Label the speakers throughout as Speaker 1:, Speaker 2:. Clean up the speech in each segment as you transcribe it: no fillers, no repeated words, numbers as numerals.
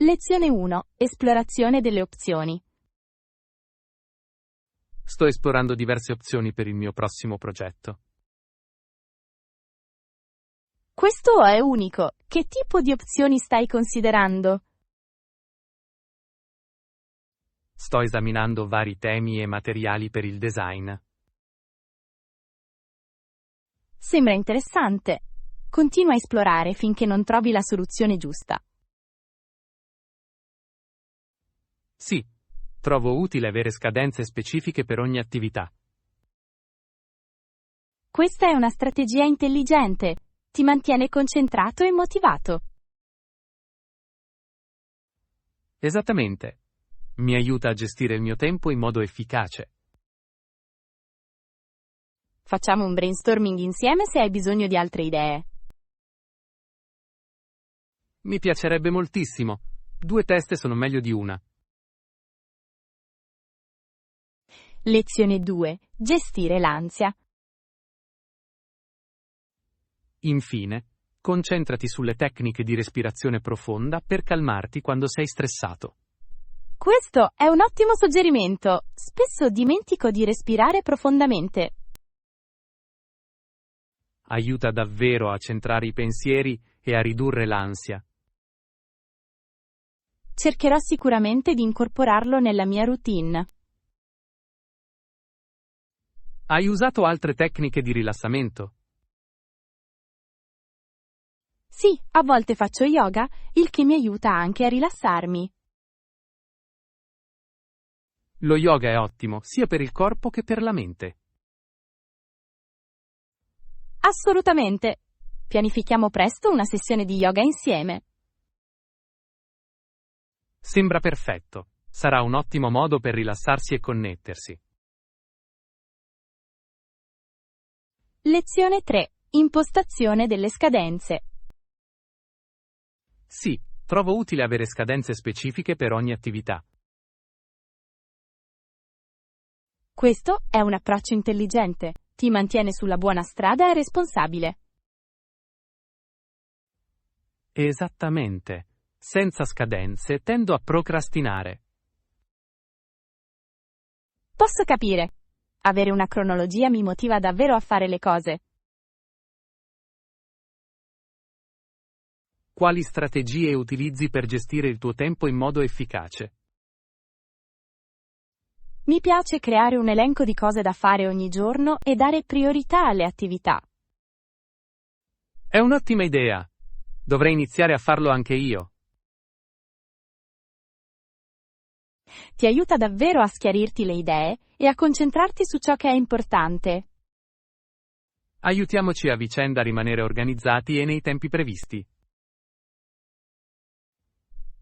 Speaker 1: Lezione 1. Esplorazione delle opzioni.
Speaker 2: Sto esplorando diverse opzioni per il mio prossimo progetto.
Speaker 1: Questo è unico. Che tipo di opzioni stai considerando?
Speaker 2: Sto esaminando vari temi e materiali per il design.
Speaker 1: Sembra interessante. Continua a esplorare finché non trovi la soluzione giusta.
Speaker 2: Sì, trovo utile avere scadenze specifiche per ogni attività.
Speaker 1: Questa è una strategia intelligente. Ti mantiene concentrato e motivato.
Speaker 2: Esattamente. Mi aiuta a gestire il mio tempo in modo efficace.
Speaker 1: Facciamo un brainstorming insieme se hai bisogno di altre idee.
Speaker 2: Mi piacerebbe moltissimo. 2 teste sono meglio di una.
Speaker 1: Lezione 2. Gestire l'ansia.
Speaker 2: Infine, concentrati sulle tecniche di respirazione profonda per calmarti quando sei stressato.
Speaker 1: Questo è un ottimo suggerimento. Spesso dimentico di respirare profondamente.
Speaker 2: Aiuta davvero a centrare i pensieri e a ridurre l'ansia.
Speaker 1: Cercherò sicuramente di incorporarlo nella mia routine.
Speaker 2: Hai usato altre tecniche di rilassamento?
Speaker 1: Sì, a volte faccio yoga, il che mi aiuta anche a rilassarmi.
Speaker 2: Lo yoga è ottimo sia per il corpo che per la mente.
Speaker 1: Assolutamente. Pianifichiamo presto una sessione di yoga insieme.
Speaker 2: Sembra perfetto. Sarà un ottimo modo per rilassarsi e connettersi.
Speaker 1: Lezione 3. Impostazione delle scadenze.
Speaker 2: Sì, trovo utile avere scadenze specifiche per ogni attività.
Speaker 1: Questo è un approccio intelligente. Ti mantiene sulla buona strada e responsabile.
Speaker 2: Esattamente. Senza scadenze tendo a procrastinare.
Speaker 1: Posso capire. Avere una cronologia mi motiva davvero a fare le cose.
Speaker 2: Quali strategie utilizzi per gestire il tuo tempo in modo efficace?
Speaker 1: Mi piace creare un elenco di cose da fare ogni giorno e dare priorità alle attività.
Speaker 2: È un'ottima idea. Dovrei iniziare a farlo anche io.
Speaker 1: Ti aiuta davvero a schiarirti le idee e a concentrarti su ciò che è importante.
Speaker 2: Aiutiamoci a vicenda a rimanere organizzati e nei tempi previsti.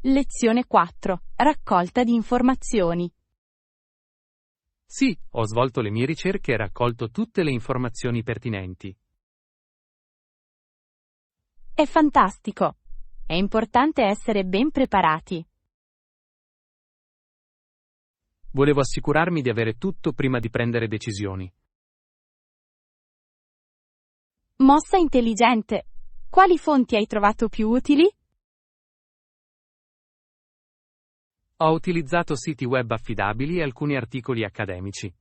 Speaker 1: Lezione 4. Raccolta di informazioni.
Speaker 2: Sì, ho svolto le mie ricerche e raccolto tutte le informazioni pertinenti.
Speaker 1: È fantastico. È importante essere ben preparati.
Speaker 2: Volevo assicurarmi di avere tutto prima di prendere decisioni.
Speaker 1: Mossa intelligente. Quali fonti hai trovato più utili?
Speaker 2: Ho utilizzato siti web affidabili e alcuni articoli accademici.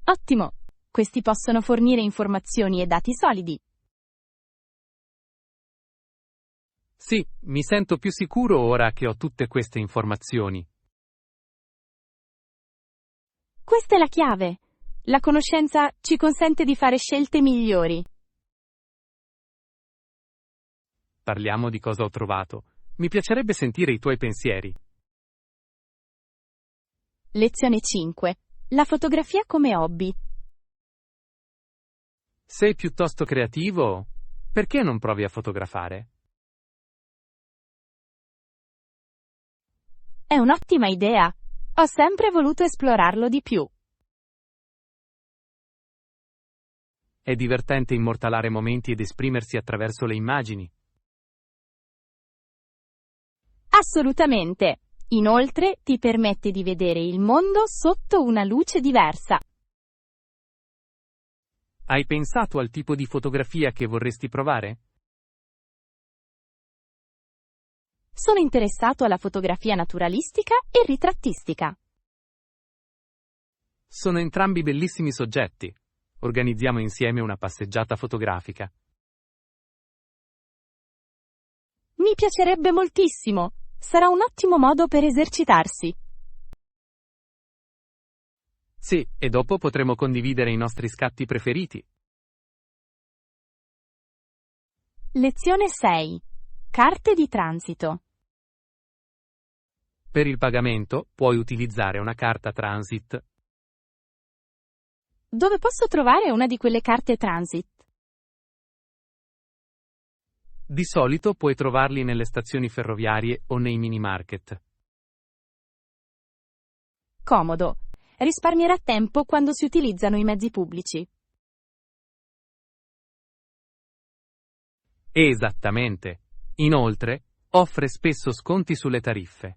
Speaker 1: Ottimo. Questi possono fornire informazioni e dati solidi.
Speaker 2: Sì, mi sento più sicuro ora che ho tutte queste informazioni.
Speaker 1: Questa è la chiave. La conoscenza ci consente di fare scelte migliori.
Speaker 2: Parliamo di cosa ho trovato. Mi piacerebbe sentire i tuoi pensieri.
Speaker 1: Lezione 5. La fotografia come hobby.
Speaker 2: Sei piuttosto creativo? Perché non provi a fotografare?
Speaker 1: È un'ottima idea. Ho sempre voluto esplorarlo di più.
Speaker 2: È divertente immortalare momenti ed esprimersi attraverso le immagini.
Speaker 1: Assolutamente. Inoltre, ti permette di vedere il mondo sotto una luce diversa.
Speaker 2: Hai pensato al tipo di fotografia che vorresti provare?
Speaker 1: Sono interessato alla fotografia naturalistica e ritrattistica.
Speaker 2: Sono entrambi bellissimi soggetti. Organizziamo insieme una passeggiata fotografica.
Speaker 1: Mi piacerebbe moltissimo. Sarà un ottimo modo per esercitarsi.
Speaker 2: Sì, e dopo potremo condividere i nostri scatti preferiti.
Speaker 1: Lezione 6. Carte di transito.
Speaker 2: Per il pagamento puoi utilizzare una carta transit.
Speaker 1: Dove posso trovare una di quelle carte transit?
Speaker 2: Di solito puoi trovarli nelle stazioni ferroviarie o nei mini market.
Speaker 1: Comodo. Risparmierà tempo quando si utilizzano i mezzi pubblici.
Speaker 2: Esattamente. Inoltre, offre spesso sconti sulle tariffe.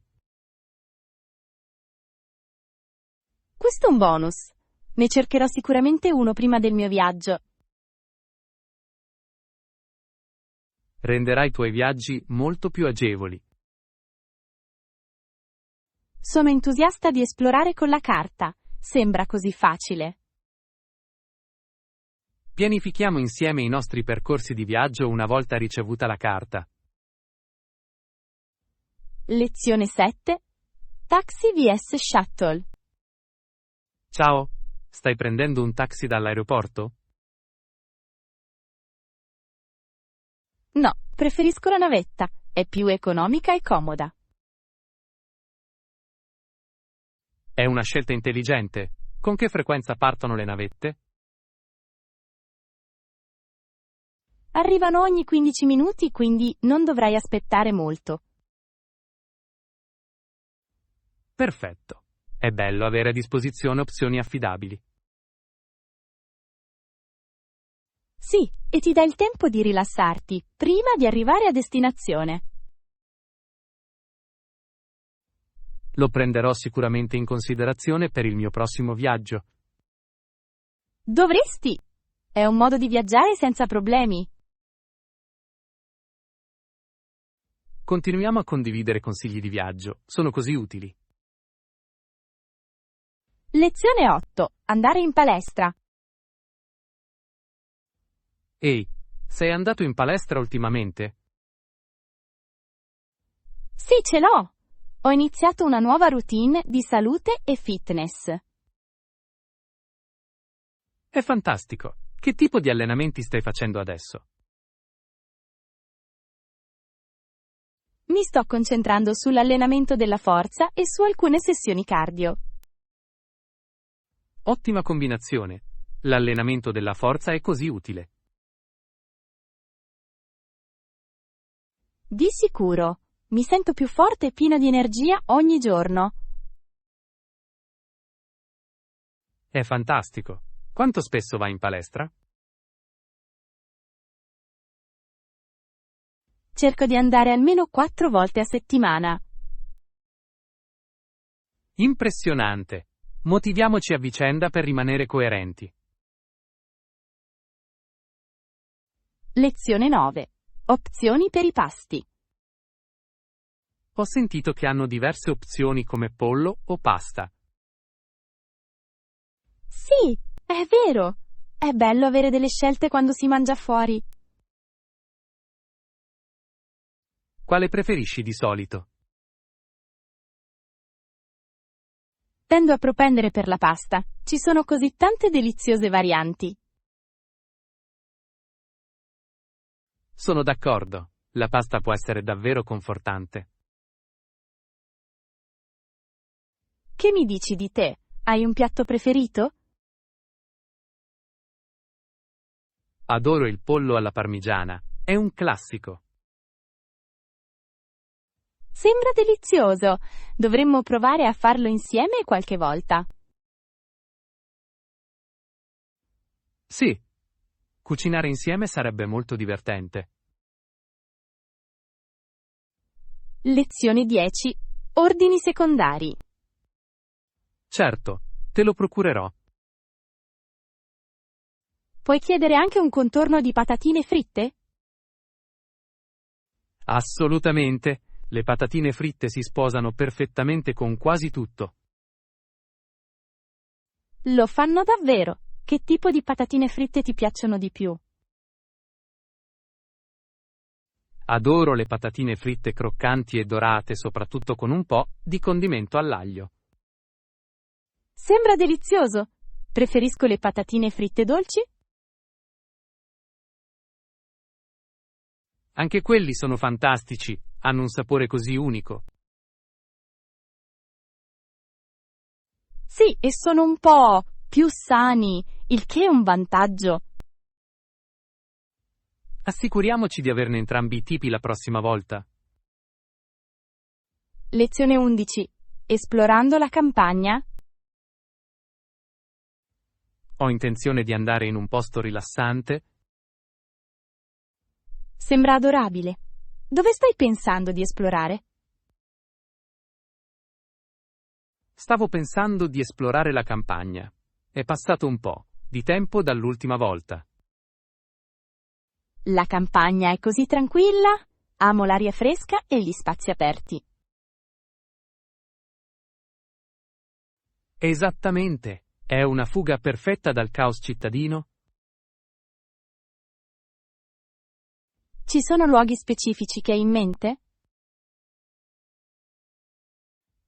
Speaker 1: Questo è un bonus. Ne cercherò sicuramente uno prima del mio viaggio.
Speaker 2: Renderà i tuoi viaggi molto più agevoli.
Speaker 1: Sono entusiasta di esplorare con la carta. Sembra così facile.
Speaker 2: Pianifichiamo insieme i nostri percorsi di viaggio una volta ricevuta la carta.
Speaker 1: Lezione 7. Taxi vs Shuttle.
Speaker 2: Ciao, stai prendendo un taxi dall'aeroporto?
Speaker 1: No, preferisco la navetta. È più economica e comoda.
Speaker 2: È una scelta intelligente. Con che frequenza partono le navette?
Speaker 1: Arrivano ogni 15 minuti, quindi non dovrai aspettare molto.
Speaker 2: Perfetto. È bello avere a disposizione opzioni affidabili.
Speaker 1: Sì, e ti dà il tempo di rilassarti prima di arrivare a destinazione.
Speaker 2: Lo prenderò sicuramente in considerazione per il mio prossimo viaggio.
Speaker 1: Dovresti! È un modo di viaggiare senza problemi.
Speaker 2: Continuiamo a condividere consigli di viaggio. Sono così utili.
Speaker 1: Lezione 8. Andare in palestra.
Speaker 2: Ehi, sei andato in palestra ultimamente?
Speaker 1: Sì, ce l'ho! Ho iniziato una nuova routine di salute e fitness.
Speaker 2: È fantastico. Che tipo di allenamenti stai facendo adesso?
Speaker 1: Mi sto concentrando sull'allenamento della forza e su alcune sessioni cardio.
Speaker 2: Ottima combinazione. L'allenamento della forza è così utile.
Speaker 1: Di sicuro. Mi sento più forte e pieno di energia ogni giorno.
Speaker 2: È fantastico. Quanto spesso vai in palestra?
Speaker 1: Cerco di andare almeno 4 volte a settimana.
Speaker 2: Impressionante. Motiviamoci a vicenda per rimanere coerenti.
Speaker 1: Lezione 9. Opzioni per i pasti.
Speaker 2: Ho sentito che hanno diverse opzioni come pollo o pasta.
Speaker 1: Sì, è vero. È bello avere delle scelte quando si mangia fuori.
Speaker 2: Quale preferisci di solito?
Speaker 1: Tendo a propendere per la pasta. Ci sono così tante deliziose varianti.
Speaker 2: Sono d'accordo. La pasta può essere davvero confortante.
Speaker 1: Che mi dici di te? Hai un piatto preferito?
Speaker 2: Adoro il pollo alla parmigiana. È un classico.
Speaker 1: Sembra delizioso. Dovremmo provare a farlo insieme qualche volta.
Speaker 2: Sì. Cucinare insieme sarebbe molto divertente.
Speaker 1: Lezione 10. Ordini secondari.
Speaker 2: Certo, te lo procurerò.
Speaker 1: Puoi chiedere anche un contorno di patatine fritte?
Speaker 2: Assolutamente. Le patatine fritte si sposano perfettamente con quasi tutto.
Speaker 1: Lo fanno davvero. Che tipo di patatine fritte ti piacciono di più?
Speaker 2: Adoro le patatine fritte croccanti e dorate, soprattutto con un po' di condimento all'aglio.
Speaker 1: Sembra delizioso. Preferisco le patatine fritte dolci?
Speaker 2: Anche quelli sono fantastici, hanno un sapore così unico.
Speaker 1: Sì, e sono un po' più sani, il che è un vantaggio.
Speaker 2: Assicuriamoci di averne entrambi i tipi la prossima volta.
Speaker 1: Lezione 11. Esplorando la campagna?
Speaker 2: Ho intenzione di andare in un posto rilassante.
Speaker 1: Sembra adorabile. Dove stai pensando di esplorare?
Speaker 2: Stavo pensando di esplorare la campagna. È passato un po' di tempo dall'ultima volta.
Speaker 1: La campagna è così tranquilla? Amo l'aria fresca e gli spazi aperti.
Speaker 2: Esattamente. È una fuga perfetta dal caos cittadino.
Speaker 1: Ci sono luoghi specifici che hai in mente?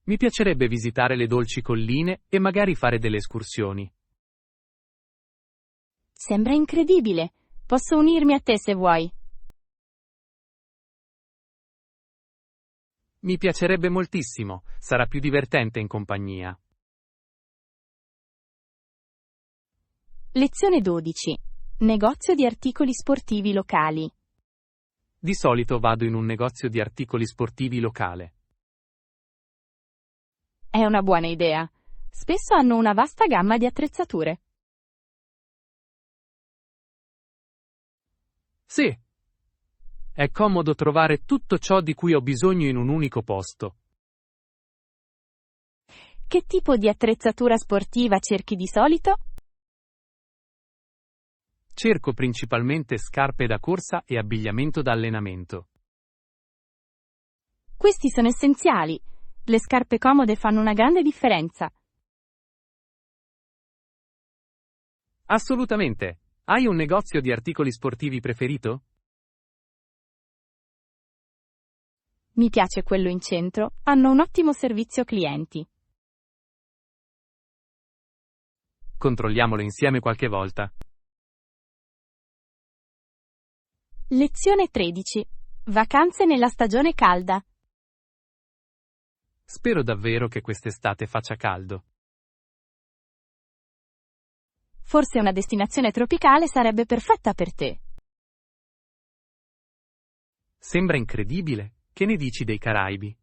Speaker 2: Mi piacerebbe visitare le dolci colline e magari fare delle escursioni.
Speaker 1: Sembra incredibile. Posso unirmi a te se vuoi.
Speaker 2: Mi piacerebbe moltissimo, sarà più divertente in compagnia.
Speaker 1: Lezione 12. Negozio di articoli sportivi locali.
Speaker 2: Di solito vado in un negozio di articoli sportivi locale.
Speaker 1: È una buona idea. Spesso hanno una vasta gamma di attrezzature.
Speaker 2: Sì. È comodo trovare tutto ciò di cui ho bisogno in un unico posto.
Speaker 1: Che tipo di attrezzatura sportiva cerchi di solito?
Speaker 2: Cerco principalmente scarpe da corsa e abbigliamento da allenamento.
Speaker 1: Questi sono essenziali. Le scarpe comode fanno una grande differenza.
Speaker 2: Assolutamente. Hai un negozio di articoli sportivi preferito?
Speaker 1: Mi piace quello in centro, hanno un ottimo servizio clienti.
Speaker 2: Controlliamolo insieme qualche volta.
Speaker 1: Lezione 13. Vacanze nella stagione calda.
Speaker 2: Spero davvero che quest'estate faccia caldo.
Speaker 1: Forse una destinazione tropicale sarebbe perfetta per te.
Speaker 2: Sembra incredibile. Che ne dici dei Caraibi?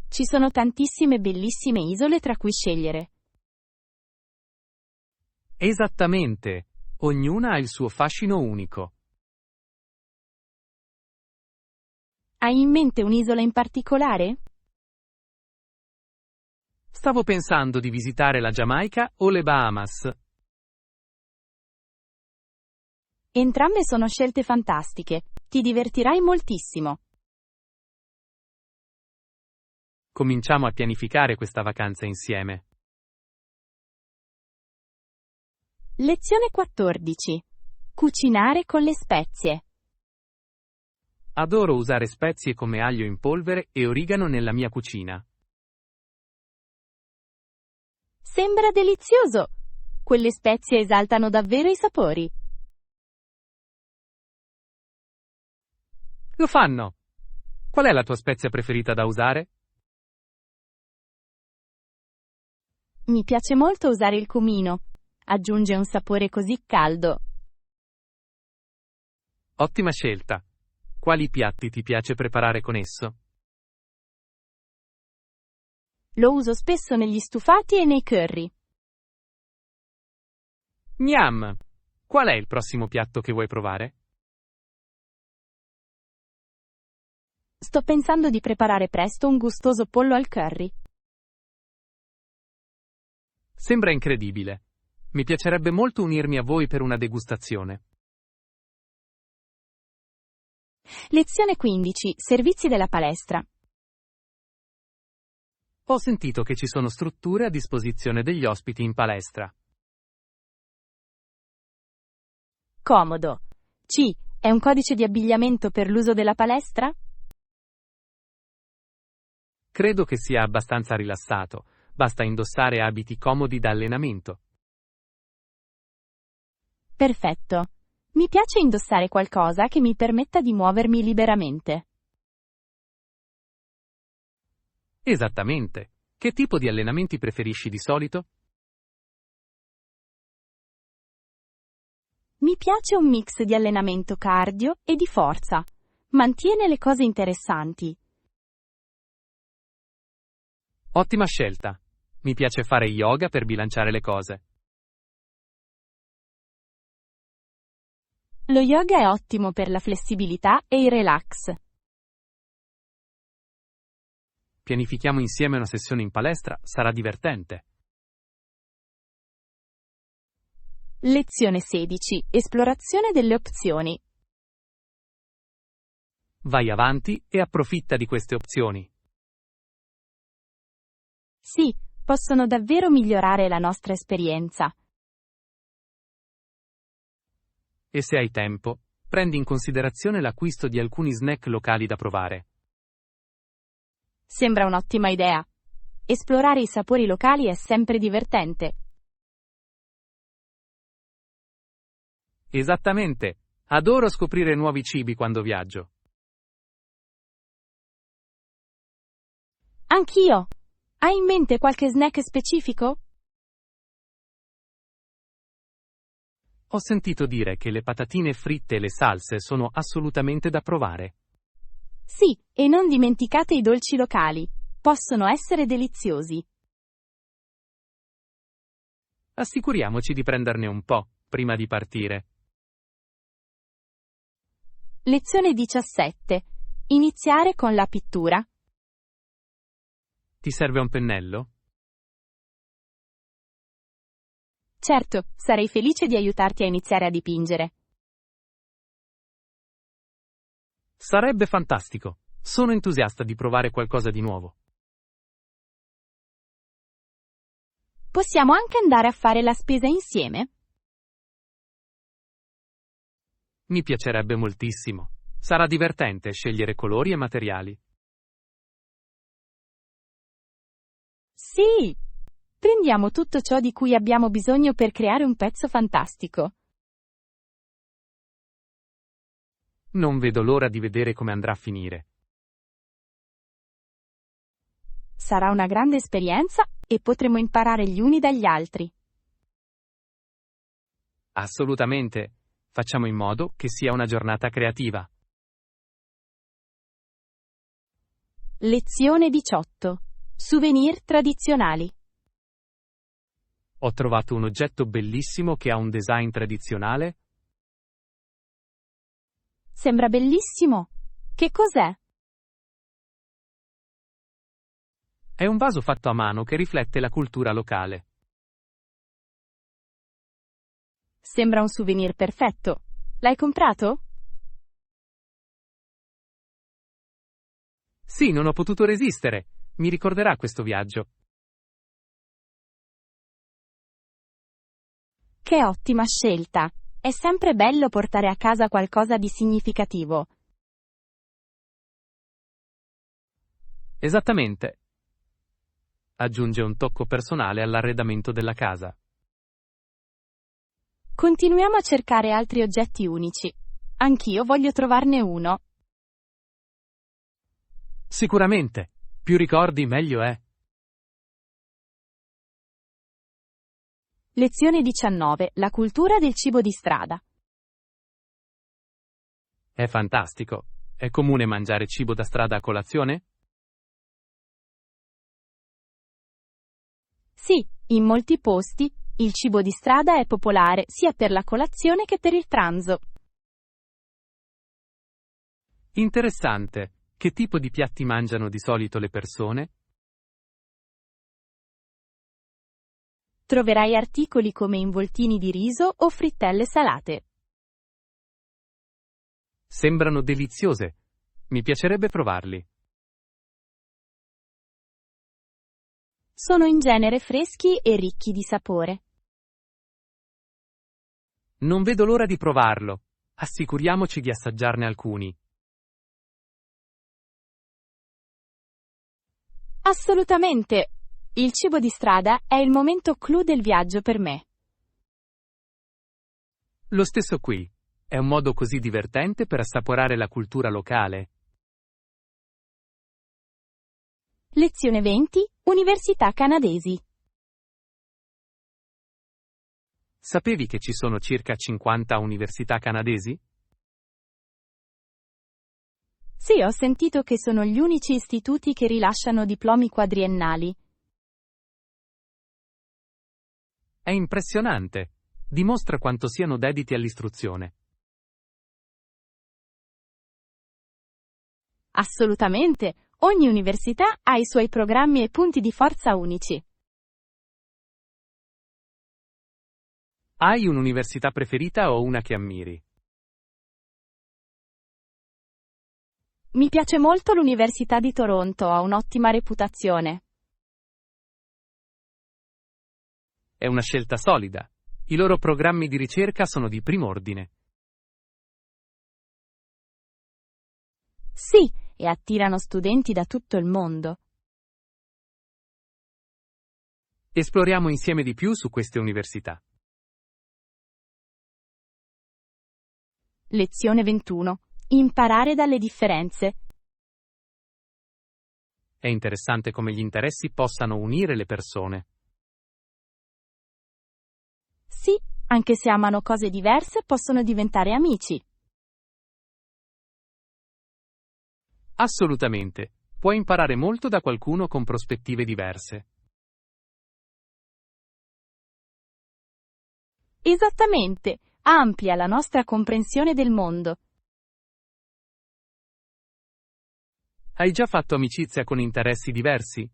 Speaker 1: Ci sono tantissime bellissime isole tra cui scegliere.
Speaker 2: Esattamente. Ognuna ha il suo fascino unico.
Speaker 1: Hai in mente un'isola in particolare?
Speaker 2: Stavo pensando di visitare la Giamaica o le Bahamas.
Speaker 1: Entrambe sono scelte fantastiche. Ti divertirai moltissimo.
Speaker 2: Cominciamo a pianificare questa vacanza insieme.
Speaker 1: Lezione 14. Cucinare con le spezie.
Speaker 2: Adoro usare spezie come aglio in polvere e origano nella mia cucina.
Speaker 1: Sembra delizioso. Quelle spezie esaltano davvero i sapori.
Speaker 2: Lo fanno! Qual è la tua spezia preferita da usare?
Speaker 1: Mi piace molto usare il cumino. Aggiunge un sapore così caldo.
Speaker 2: Ottima scelta. Quali piatti ti piace preparare con esso?
Speaker 1: Lo uso spesso negli stufati e nei curry.
Speaker 2: Gnam! Qual è il prossimo piatto che vuoi provare?
Speaker 1: Sto pensando di preparare presto un gustoso pollo al curry.
Speaker 2: Sembra incredibile. Mi piacerebbe molto unirmi a voi per una degustazione.
Speaker 1: Lezione 15. Servizi della palestra.
Speaker 2: Ho sentito che ci sono strutture a disposizione degli ospiti in palestra.
Speaker 1: Comodo. C. È un codice di abbigliamento per l'uso della palestra?
Speaker 2: Credo che sia abbastanza rilassato, basta indossare abiti comodi da allenamento.
Speaker 1: Perfetto. Mi piace indossare qualcosa che mi permetta di muovermi liberamente.
Speaker 2: Esattamente. Che tipo di allenamenti preferisci di solito?
Speaker 1: Mi piace un mix di allenamento cardio e di forza. Mantiene le cose interessanti.
Speaker 2: Ottima scelta. Mi piace fare yoga per bilanciare le cose.
Speaker 1: Lo yoga è ottimo per la flessibilità e il relax.
Speaker 2: Pianifichiamo insieme una sessione in palestra, sarà divertente.
Speaker 1: Lezione 16. Esplorazione delle opzioni.
Speaker 2: Vai avanti e approfitta di queste opzioni.
Speaker 1: Sì, possono davvero migliorare la nostra esperienza.
Speaker 2: E se hai tempo, prendi in considerazione l'acquisto di alcuni snack locali da provare.
Speaker 1: Sembra un'ottima idea. Esplorare i sapori locali è sempre divertente.
Speaker 2: Esattamente. Adoro scoprire nuovi cibi quando viaggio.
Speaker 1: Anch'io. Hai in mente qualche snack specifico?
Speaker 2: Ho sentito dire che le patatine fritte e le salse sono assolutamente da provare.
Speaker 1: Sì, e non dimenticate i dolci locali. Possono essere deliziosi.
Speaker 2: Assicuriamoci di prenderne un po', prima di partire.
Speaker 1: Lezione 17. Iniziare con la pittura.
Speaker 2: Ti serve un pennello?
Speaker 1: Certo, sarei felice di aiutarti a iniziare a dipingere.
Speaker 2: Sarebbe fantastico. Sono entusiasta di provare qualcosa di nuovo.
Speaker 1: Possiamo anche andare a fare la spesa insieme?
Speaker 2: Mi piacerebbe moltissimo. Sarà divertente scegliere colori e materiali.
Speaker 1: Sì! Prendiamo tutto ciò di cui abbiamo bisogno per creare un pezzo fantastico.
Speaker 2: Non vedo l'ora di vedere come andrà a finire.
Speaker 1: Sarà una grande esperienza e potremo imparare gli uni dagli altri.
Speaker 2: Assolutamente. Facciamo in modo che sia una giornata creativa.
Speaker 1: Lezione 18. Souvenir tradizionali.
Speaker 2: Ho trovato un oggetto bellissimo che ha un design tradizionale.
Speaker 1: Sembra bellissimo. Che cos'è?
Speaker 2: È un vaso fatto a mano che riflette la cultura locale.
Speaker 1: Sembra un souvenir perfetto. L'hai comprato?
Speaker 2: Sì, non ho potuto resistere. Mi ricorderà questo viaggio.
Speaker 1: Che ottima scelta! È sempre bello portare a casa qualcosa di significativo.
Speaker 2: Esattamente. Aggiunge un tocco personale all'arredamento della casa.
Speaker 1: Continuiamo a cercare altri oggetti unici. Anch'io voglio trovarne uno.
Speaker 2: Sicuramente. Più ricordi, meglio è.
Speaker 1: Lezione 19. La cultura del cibo di strada.
Speaker 2: È fantastico. È comune mangiare cibo da strada a colazione?
Speaker 1: Sì, in molti posti, il cibo di strada è popolare sia per la colazione che per il pranzo.
Speaker 2: Interessante. Che tipo di piatti mangiano di solito le persone?
Speaker 1: Troverai articoli come involtini di riso o frittelle salate.
Speaker 2: Sembrano deliziose. Mi piacerebbe provarli.
Speaker 1: Sono in genere freschi e ricchi di sapore.
Speaker 2: Non vedo l'ora di provarlo. Assicuriamoci di assaggiarne alcuni.
Speaker 1: Assolutamente. Il cibo di strada è il momento clou del viaggio per me.
Speaker 2: Lo stesso qui. È un modo così divertente per assaporare la cultura locale.
Speaker 1: Lezione 20. Università canadesi.
Speaker 2: Sapevi che ci sono circa 50 università canadesi?
Speaker 1: Sì, ho sentito che sono gli unici istituti che rilasciano diplomi quadriennali.
Speaker 2: È impressionante. Dimostra quanto siano dediti all'istruzione.
Speaker 1: Assolutamente. Ogni università ha i suoi programmi e punti di forza unici.
Speaker 2: Hai un'università preferita o una che ammiri?
Speaker 1: Mi piace molto l'Università di Toronto, ha un'ottima reputazione.
Speaker 2: È una scelta solida. I loro programmi di ricerca sono di primo ordine.
Speaker 1: Sì, e attirano studenti da tutto il mondo.
Speaker 2: Esploriamo insieme di più su queste università.
Speaker 1: Lezione 21. Imparare dalle differenze.
Speaker 2: È interessante come gli interessi possano unire le persone.
Speaker 1: Sì, anche se amano cose diverse, possono diventare amici.
Speaker 2: Assolutamente. Puoi imparare molto da qualcuno con prospettive diverse.
Speaker 1: Esattamente, amplia la nostra comprensione del mondo.
Speaker 2: Hai già fatto amicizia con interessi diversi?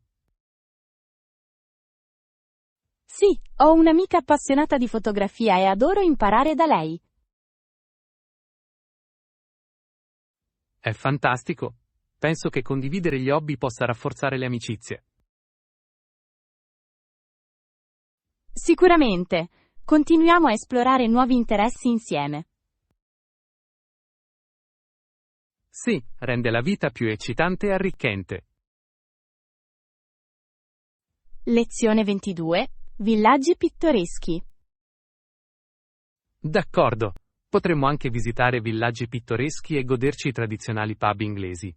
Speaker 1: Sì, ho un'amica appassionata di fotografia e adoro imparare da lei.
Speaker 2: È fantastico. Penso che condividere gli hobby possa rafforzare le amicizie.
Speaker 1: Sicuramente. Continuiamo a esplorare nuovi interessi insieme.
Speaker 2: Sì, rende la vita più eccitante e arricchente.
Speaker 1: Lezione 22. Villaggi pittoreschi.
Speaker 2: D'accordo. Potremmo anche visitare villaggi pittoreschi e goderci i tradizionali pub inglesi.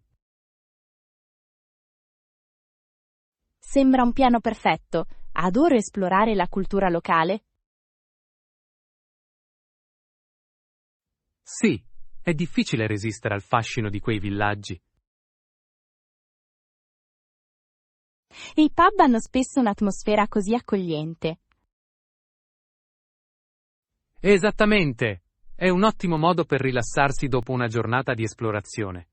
Speaker 1: Sembra un piano perfetto. Adoro esplorare la cultura locale.
Speaker 2: Sì, è difficile resistere al fascino di quei villaggi.
Speaker 1: I pub hanno spesso un'atmosfera così accogliente.
Speaker 2: Esattamente! È un ottimo modo per rilassarsi dopo una giornata di esplorazione.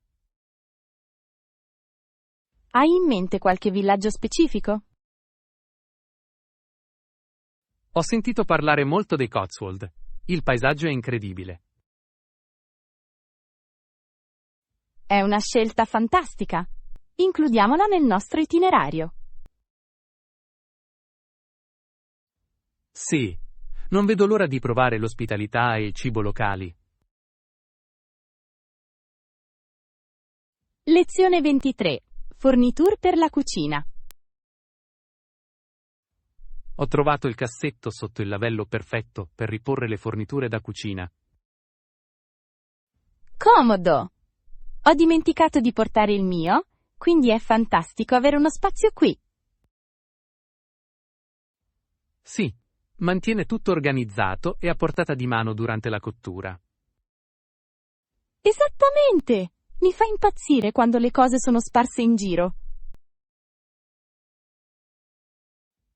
Speaker 1: Hai in mente qualche villaggio specifico?
Speaker 2: Ho sentito parlare molto dei Cotswold. Il paesaggio è incredibile.
Speaker 1: È una scelta fantastica. Includiamola nel nostro itinerario.
Speaker 2: Sì, non vedo l'ora di provare l'ospitalità e il cibo locali.
Speaker 1: Lezione 23. Forniture per la cucina.
Speaker 2: Ho trovato il cassetto sotto il lavello perfetto per riporre le forniture da cucina.
Speaker 1: Comodo! Ho dimenticato di portare il mio, quindi è fantastico avere uno spazio qui.
Speaker 2: Sì, mantiene tutto organizzato e a portata di mano durante la cottura.
Speaker 1: Esattamente! Mi fa impazzire quando le cose sono sparse in giro.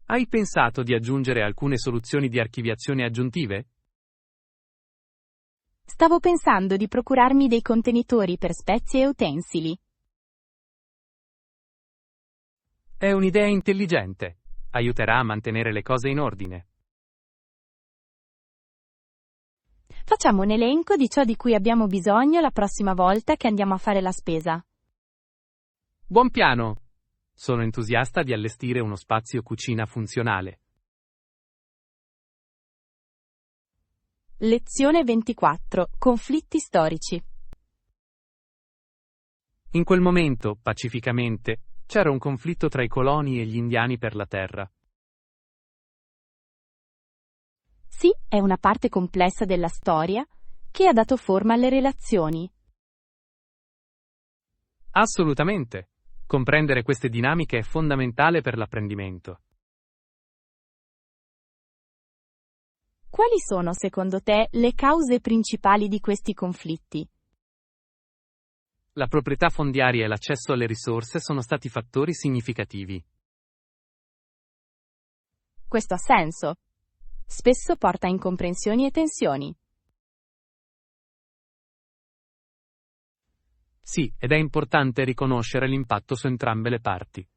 Speaker 2: Hai pensato di aggiungere alcune soluzioni di archiviazione aggiuntive?
Speaker 1: Stavo pensando di procurarmi dei contenitori per spezie e utensili.
Speaker 2: È un'idea intelligente. Aiuterà a mantenere le cose in ordine.
Speaker 1: Facciamo un elenco di ciò di cui abbiamo bisogno la prossima volta che andiamo a fare la spesa.
Speaker 2: Buon piano! Sono entusiasta di allestire uno spazio cucina funzionale.
Speaker 1: Lezione 24. Conflitti storici.
Speaker 2: In quel momento, pacificamente, c'era un conflitto tra i coloni e gli indiani per la terra.
Speaker 1: Sì, è una parte complessa della storia che ha dato forma alle relazioni.
Speaker 2: Assolutamente. Comprendere queste dinamiche è fondamentale per l'apprendimento.
Speaker 1: Quali sono, secondo te, le cause principali di questi conflitti?
Speaker 2: La proprietà fondiaria e l'accesso alle risorse sono stati fattori significativi.
Speaker 1: Questo ha senso. Spesso porta a incomprensioni e tensioni.
Speaker 2: Sì, ed è importante riconoscere l'impatto su entrambe le parti.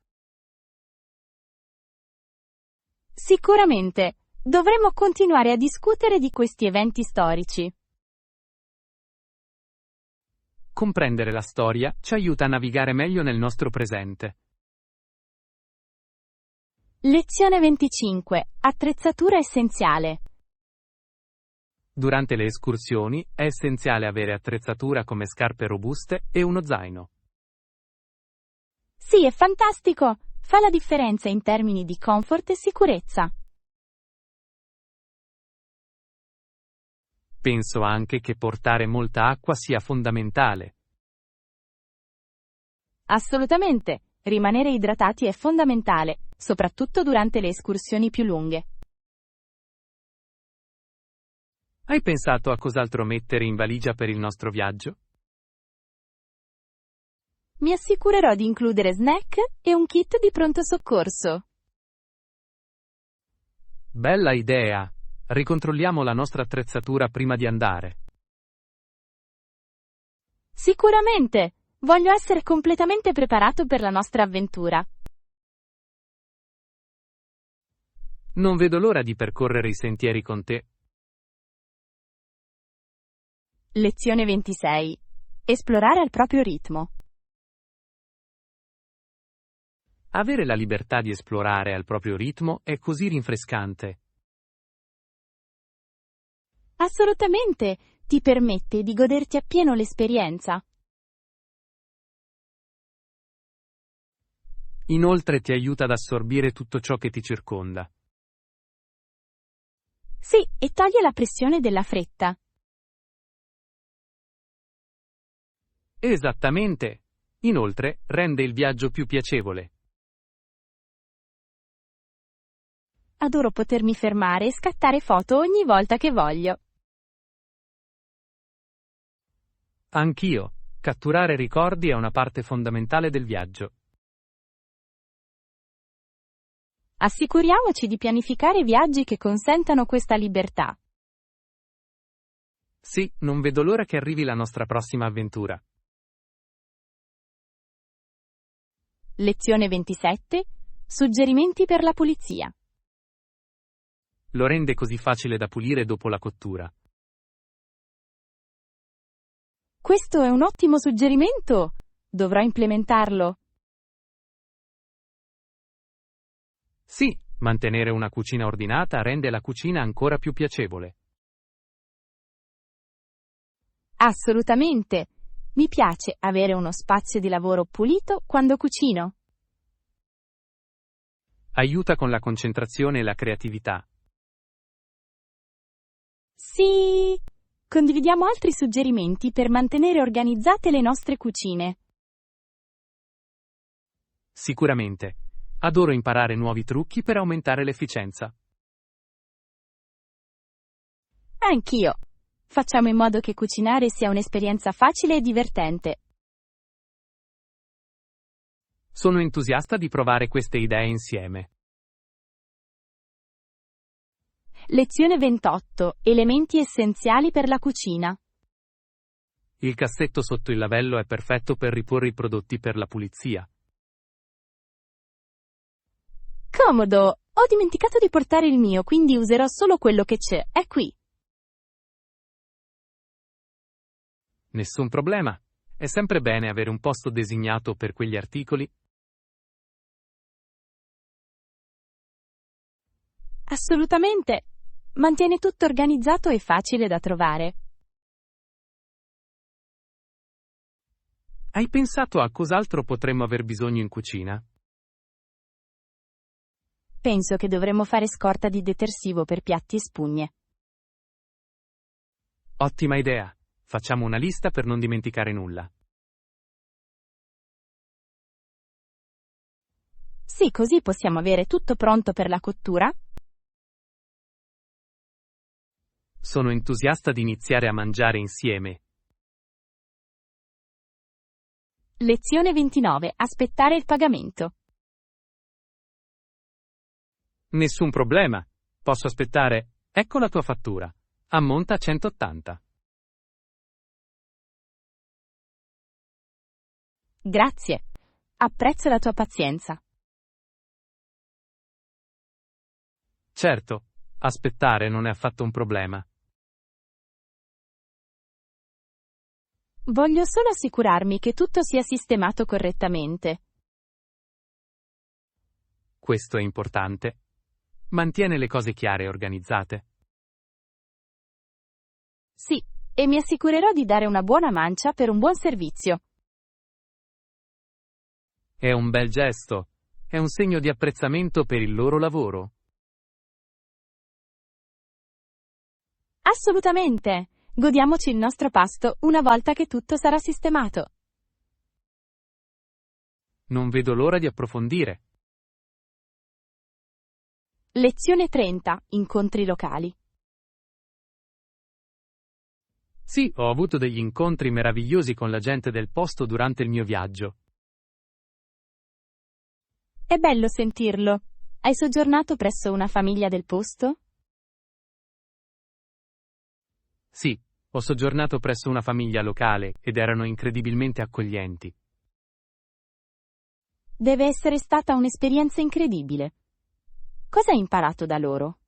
Speaker 1: Sicuramente, dovremo continuare a discutere di questi eventi storici.
Speaker 2: Comprendere la storia ci aiuta a navigare meglio nel nostro presente.
Speaker 1: Lezione 25. Attrezzatura essenziale.
Speaker 2: Durante le escursioni è essenziale avere attrezzatura come scarpe robuste e uno zaino.
Speaker 1: Sì, è fantastico! Fa la differenza in termini di comfort e sicurezza.
Speaker 2: Penso anche che portare molta acqua sia fondamentale.
Speaker 1: Assolutamente! Rimanere idratati è fondamentale, soprattutto durante le escursioni più lunghe.
Speaker 2: Hai pensato a cos'altro mettere in valigia per il nostro viaggio?
Speaker 1: Mi assicurerò di includere snack e un kit di pronto soccorso.
Speaker 2: Bella idea! Ricontrolliamo la nostra attrezzatura prima di andare.
Speaker 1: Sicuramente! Voglio essere completamente preparato per la nostra avventura.
Speaker 2: Non vedo l'ora di percorrere i sentieri con te.
Speaker 1: Lezione 26. Esplorare al proprio ritmo.
Speaker 2: Avere la libertà di esplorare al proprio ritmo è così rinfrescante.
Speaker 1: Assolutamente! Ti permette di goderti appieno l'esperienza.
Speaker 2: Inoltre ti aiuta ad assorbire tutto ciò che ti circonda.
Speaker 1: Sì, e toglie la pressione della fretta.
Speaker 2: Esattamente. Inoltre, rende il viaggio più piacevole.
Speaker 1: Adoro potermi fermare e scattare foto ogni volta che voglio.
Speaker 2: Anch'io. Catturare ricordi è una parte fondamentale del viaggio.
Speaker 1: Assicuriamoci di pianificare viaggi che consentano questa libertà.
Speaker 2: Sì, non vedo l'ora che arrivi la nostra prossima avventura.
Speaker 1: Lezione 27. Suggerimenti per la pulizia.
Speaker 2: Lo rende così facile da pulire dopo la cottura.
Speaker 1: Questo è un ottimo suggerimento! Dovrò implementarlo.
Speaker 2: Sì, mantenere una cucina ordinata rende la cucina ancora più piacevole.
Speaker 1: Assolutamente! Mi piace avere uno spazio di lavoro pulito quando cucino.
Speaker 2: Aiuta con la concentrazione e la creatività.
Speaker 1: Sì! Condividiamo altri suggerimenti per mantenere organizzate le nostre cucine.
Speaker 2: Sicuramente. Adoro imparare nuovi trucchi per aumentare l'efficienza.
Speaker 1: Anch'io. Facciamo in modo che cucinare sia un'esperienza facile e divertente.
Speaker 2: Sono entusiasta di provare queste idee insieme.
Speaker 1: Lezione 28. Elementi essenziali per la cucina.
Speaker 2: Il cassetto sotto il lavello è perfetto per riporre i prodotti per la pulizia.
Speaker 1: Comodo! Ho dimenticato di portare il mio, quindi userò solo quello che c'è. È qui.
Speaker 2: Nessun problema. È sempre bene avere un posto designato per quegli articoli.
Speaker 1: Assolutamente. Mantiene tutto organizzato e facile da trovare.
Speaker 2: Hai pensato a cos'altro potremmo aver bisogno in cucina?
Speaker 1: Penso che dovremmo fare scorta di detersivo per piatti e spugne.
Speaker 2: Ottima idea. Facciamo una lista per non dimenticare nulla.
Speaker 1: Sì, così possiamo avere tutto pronto per la cottura.
Speaker 2: Sono entusiasta di iniziare a mangiare insieme.
Speaker 1: Lezione 29. Aspettare il pagamento.
Speaker 2: Nessun problema. Posso aspettare? Ecco la tua fattura. Ammonta a 180.
Speaker 1: Grazie. Apprezzo la tua pazienza.
Speaker 2: Certo, aspettare non è affatto un problema.
Speaker 1: Voglio solo assicurarmi che tutto sia sistemato correttamente.
Speaker 2: Questo è importante. Mantiene le cose chiare e organizzate.
Speaker 1: Sì, e mi assicurerò di dare una buona mancia per un buon servizio.
Speaker 2: È un bel gesto. È un segno di apprezzamento per il loro lavoro.
Speaker 1: Assolutamente! Godiamoci il nostro pasto una volta che tutto sarà sistemato.
Speaker 2: Non vedo l'ora di approfondire.
Speaker 1: Lezione 30. Incontri locali.
Speaker 2: Sì, ho avuto degli incontri meravigliosi con la gente del posto durante il mio viaggio.
Speaker 1: È bello sentirlo. Hai soggiornato presso una famiglia del posto?
Speaker 2: Sì, ho soggiornato presso una famiglia locale ed erano incredibilmente accoglienti.
Speaker 1: Deve essere stata un'esperienza incredibile. Cosa hai imparato da loro?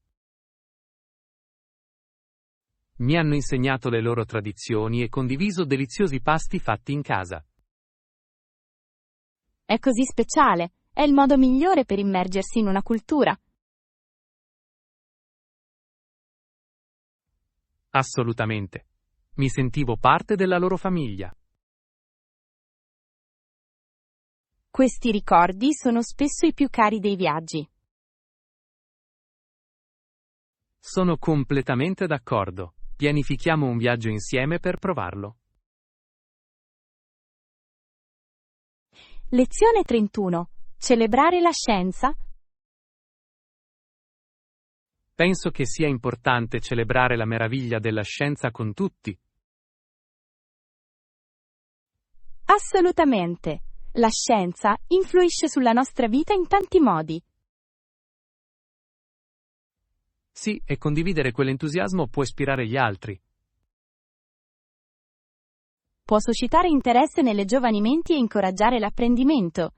Speaker 2: Mi hanno insegnato le loro tradizioni e condiviso deliziosi pasti fatti in casa.
Speaker 1: È così speciale. È il modo migliore per immergersi in una cultura.
Speaker 2: Assolutamente. Mi sentivo parte della loro famiglia.
Speaker 1: Questi ricordi sono spesso i più cari dei viaggi.
Speaker 2: Sono completamente d'accordo. Pianifichiamo un viaggio insieme per provarlo.
Speaker 1: Lezione 31. Celebrare la scienza.
Speaker 2: Penso che sia importante celebrare la meraviglia della scienza con tutti.
Speaker 1: Assolutamente. La scienza influisce sulla nostra vita in tanti modi.
Speaker 2: Sì, e condividere quell'entusiasmo può ispirare gli altri.
Speaker 1: Può suscitare interesse nelle giovani menti e incoraggiare l'apprendimento.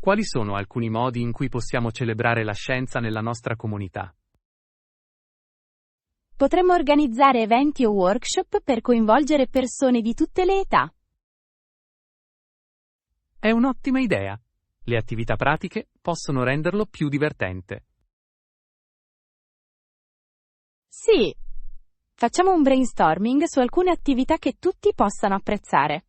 Speaker 2: Quali sono alcuni modi in cui possiamo celebrare la scienza nella nostra comunità?
Speaker 1: Potremmo organizzare eventi o workshop per coinvolgere persone di tutte le età.
Speaker 2: È un'ottima idea. Le attività pratiche possono renderlo più divertente.
Speaker 1: Sì. Facciamo un brainstorming su alcune attività che tutti possano apprezzare.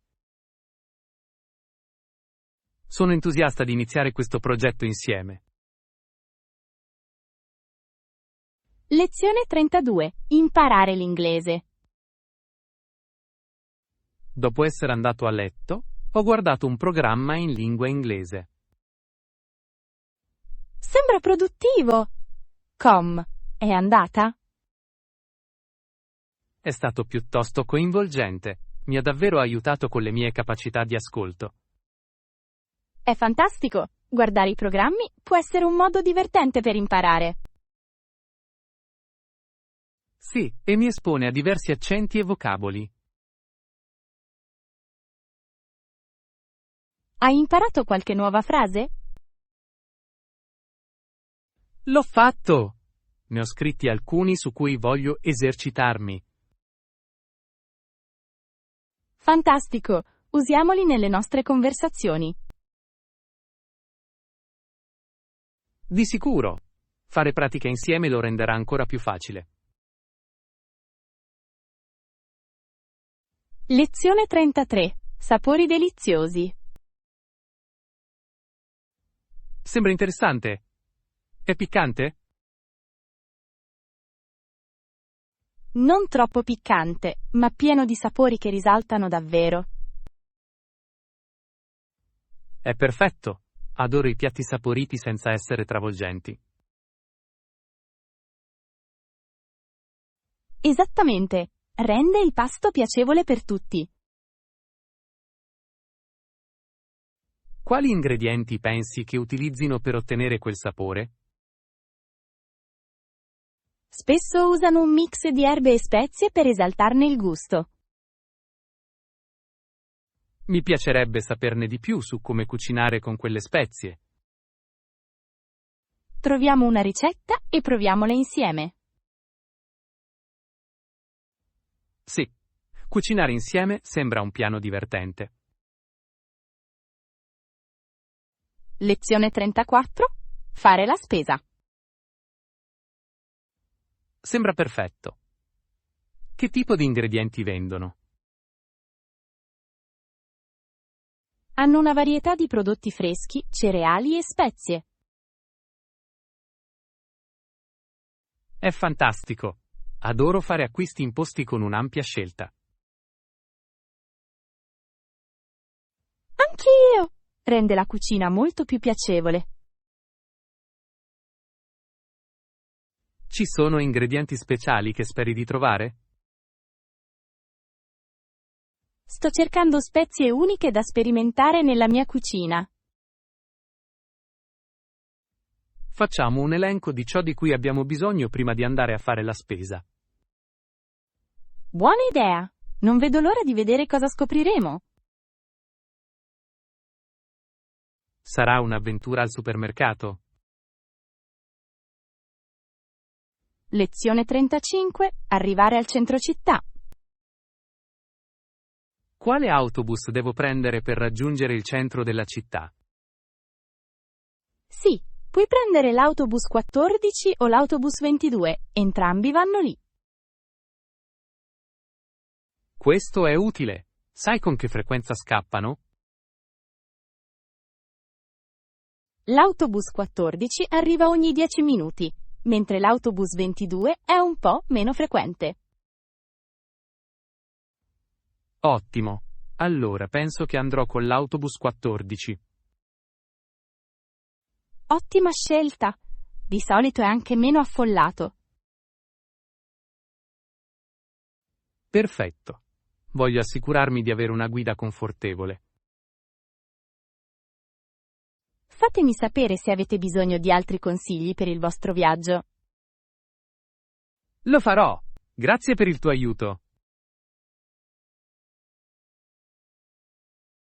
Speaker 2: Sono entusiasta di iniziare questo progetto insieme.
Speaker 1: Lezione 32. Imparare l'inglese.
Speaker 2: Dopo essere andato a letto, ho guardato un programma in lingua inglese.
Speaker 1: Sembra produttivo. È andata?
Speaker 2: È stato piuttosto coinvolgente. Mi ha davvero aiutato con le mie capacità di ascolto.
Speaker 1: È fantastico. Guardare i programmi può essere un modo divertente per imparare.
Speaker 2: Sì, e mi espone a diversi accenti e vocaboli.
Speaker 1: Hai imparato qualche nuova frase?
Speaker 2: L'ho fatto! Ne ho scritti alcuni su cui voglio esercitarmi.
Speaker 1: Fantastico! Usiamoli nelle nostre conversazioni.
Speaker 2: Di sicuro. Fare pratica insieme lo renderà ancora più facile.
Speaker 1: Lezione 33. Sapori deliziosi.
Speaker 2: Sembra interessante. È piccante?
Speaker 1: Non troppo piccante, ma pieno di sapori che risaltano davvero.
Speaker 2: È perfetto. Adoro i piatti saporiti senza essere travolgenti.
Speaker 1: Esattamente. Rende il pasto piacevole per tutti.
Speaker 2: Quali ingredienti pensi che utilizzino per ottenere quel sapore?
Speaker 1: Spesso usano un mix di erbe e spezie per esaltarne il gusto.
Speaker 2: Mi piacerebbe saperne di più su come cucinare con quelle spezie.
Speaker 1: Troviamo una ricetta e proviamola insieme.
Speaker 2: Sì, cucinare insieme sembra un piano divertente.
Speaker 1: Lezione 34. Fare la spesa.
Speaker 2: Sembra perfetto. Che tipo di ingredienti vendono?
Speaker 1: Hanno una varietà di prodotti freschi, cereali e spezie.
Speaker 2: È fantastico. Adoro fare acquisti in posti con un'ampia scelta.
Speaker 1: Anch'io! Rende la cucina molto più piacevole.
Speaker 2: Ci sono ingredienti speciali che speri di trovare?
Speaker 1: Sto cercando spezie uniche da sperimentare nella mia cucina.
Speaker 2: Facciamo un elenco di ciò di cui abbiamo bisogno prima di andare a fare la spesa.
Speaker 1: Buona idea! Non vedo l'ora di vedere cosa scopriremo.
Speaker 2: Sarà un'avventura al supermercato?
Speaker 1: Lezione 35. Arrivare al centro città.
Speaker 2: Quale autobus devo prendere per raggiungere il centro della città?
Speaker 1: Sì, puoi prendere l'autobus 14 o l'autobus 22, entrambi vanno lì.
Speaker 2: Questo è utile. Sai con che frequenza scappano?
Speaker 1: L'autobus 14 arriva ogni 10 minuti, mentre l'autobus 22 è un po' meno frequente.
Speaker 2: Ottimo. Allora penso che andrò con l'autobus 14.
Speaker 1: Ottima scelta! Di solito è anche meno affollato.
Speaker 2: Perfetto. Voglio assicurarmi di avere una guida confortevole.
Speaker 1: Fatemi sapere se avete bisogno di altri consigli per il vostro viaggio.
Speaker 2: Lo farò. Grazie per il tuo aiuto.